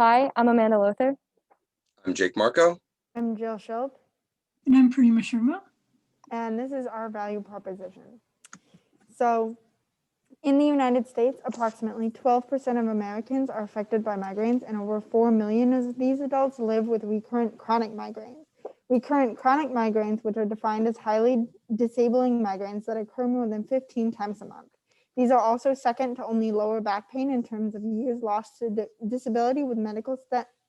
Hi, I'm Amanda Lothar. I'm Jake Marco. I'm Jill Schultz. And I'm Purnima Sharma. And this is our value proposition. So in the United States, approximately 12% of Americans are affected by migraines, and over 4 million of these adults live with recurrent chronic migraines. Recurrent chronic migraines, which are defined as highly disabling migraines that occur more than 15 times a month. These are also second to only lower back pain in terms of years lost to disability with medical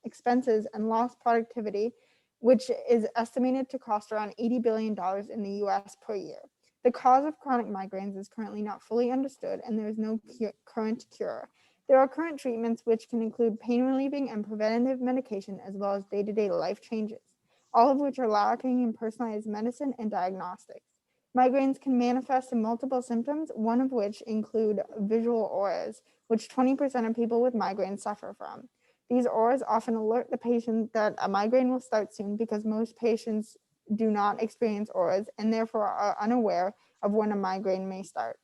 expenses and lost productivity, which is estimated to cost around $80 billion in the US per year. The cause of chronic migraines is currently not fully understood, and there is no current cure. There are current treatments which can include pain relieving and preventative medication, as well as day-to-day life changes, all of which are lacking in personalized medicine and diagnostics. Migraines can manifest in multiple symptoms, one of which include visual auras, which 20% of people with migraines suffer from. These auras often alert the patient that a migraine will start soon, because most patients do not experience auras and therefore are unaware of when a migraine may start.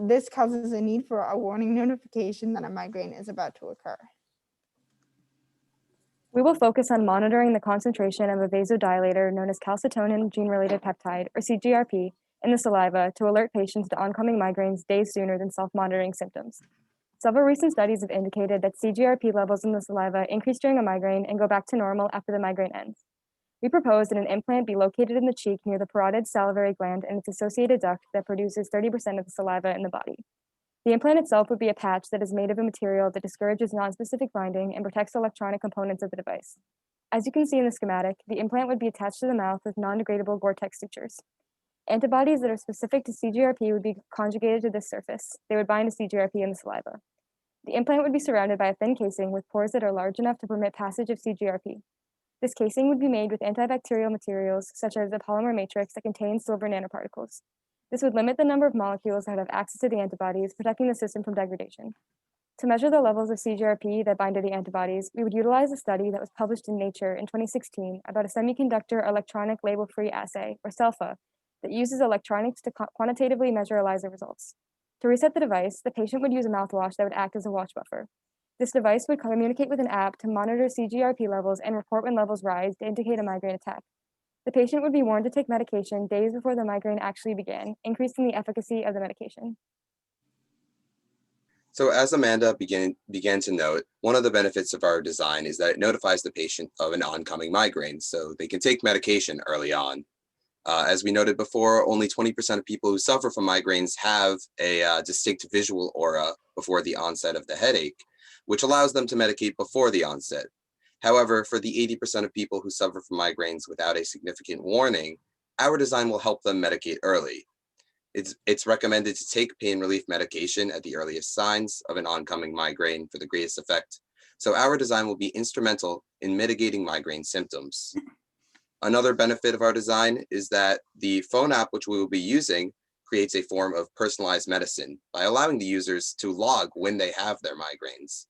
This causes a need for a warning notification that a migraine is about to occur. We will focus on monitoring the concentration of a vasodilator known as calcitonin gene-related peptide, or CGRP, in the saliva to alert patients to oncoming migraines days sooner than self-monitoring symptoms. Several recent studies have indicated that CGRP levels in the saliva increase during a migraine and go back to normal after the migraine ends. We propose that an implant be located in the cheek near the parotid salivary gland and its associated duct that produces 30% of the saliva in the body. The implant itself would be a patch that is made of a material that discourages nonspecific binding and protects electronic components of the device. As you can see in the schematic, the implant would be attached to the mouth with non-degradable Gore-Tex sutures. Antibodies that are specific to CGRP would be conjugated to this surface. They would bind to CGRP in the saliva. The implant would be surrounded by a thin casing with pores that are large enough to permit passage of CGRP. This casing would be made with antibacterial materials such as a polymer matrix that contains silver nanoparticles. This would limit the number of molecules that have access to the antibodies, protecting the system from degradation. To measure the levels of CGRP that bind to the antibodies, we would utilize a study that was published in Nature in 2016 about a semiconductor electronic label-free assay, or SELFA, that uses electronics to quantitatively measure ELISA results. To reset the device, the patient would use a mouthwash that would act as a watch buffer. This device would communicate with an app to monitor CGRP levels and report when levels rise to indicate a migraine attack. The patient would be warned to take medication days before the migraine actually began, increasing the efficacy of the medication. So as Amanda began to note, one of the benefits of our design is that it notifies the patient of an oncoming migraine, so they can take medication early on. As we noted before, only 20% of people who suffer from migraines have a distinct visual aura before the onset of the headache, which allows them to medicate before the onset. However, for the 80% of people who suffer from migraines without a significant warning, our design will help them medicate early. It's recommended to take pain relief medication at the earliest signs of an oncoming migraine for the greatest effect, so our design will be instrumental in mitigating migraine symptoms. Another benefit of our design is that the phone app which we will be using creates a form of personalized medicine by allowing the users to log when they have their migraines.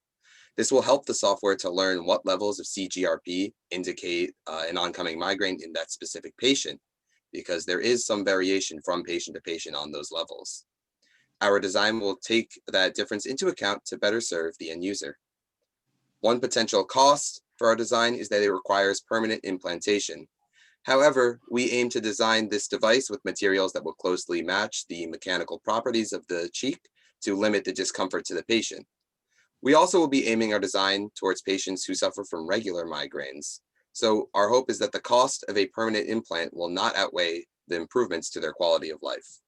This will help the software to learn what levels of CGRP indicate an oncoming migraine in that specific patient, because there is some variation from patient to patient on those levels. Our design will take that difference into account to better serve the end user. One potential cost for our design is that it requires permanent implantation. However, we aim to design this device with materials that will closely match the mechanical properties of the cheek to limit the discomfort to the patient. We also will be aiming our design towards patients who suffer from regular migraines. So our hope is that the cost of a permanent implant will not outweigh the improvements to their quality of life.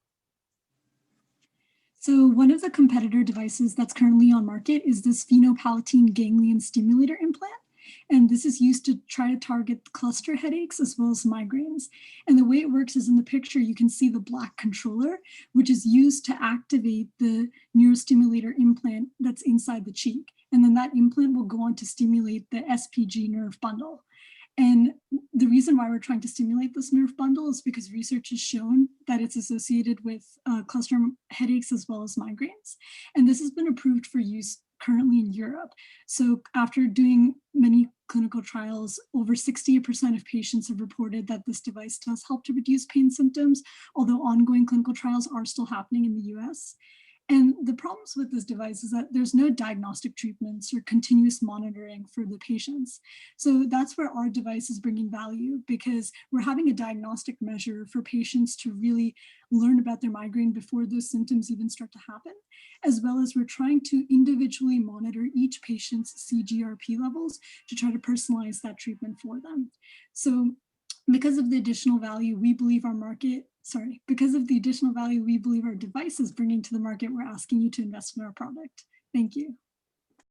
So one of the competitor devices that's currently on market is this phenolpalatine ganglion stimulator implant. And this is used to try to target cluster headaches as well as migraines. And the way it works is in the picture, you can see the black controller, which is used to activate the neurostimulator implant that's inside the cheek. And then that implant will go on to stimulate the SPG nerve bundle. And the reason why we're trying to stimulate this nerve bundle is because research has shown that it's associated with cluster headaches as well as migraines. And this has been approved for use currently in Europe. So after doing many clinical trials, over 60% of patients have reported that this device does help to reduce pain symptoms, although ongoing clinical trials are still happening in the US. And the problems with this device is that there's no diagnostic treatments or continuous monitoring for the patients. So that's where our device is bringing value, because we're having a diagnostic measure for patients to really learn about their migraine before those symptoms even start to happen, as well as we're trying to individually monitor each patient's CGRP levels to try to personalize that treatment for them. So because of the additional value we believe our device is bringing to the market, we're asking you to invest in our product. Thank you.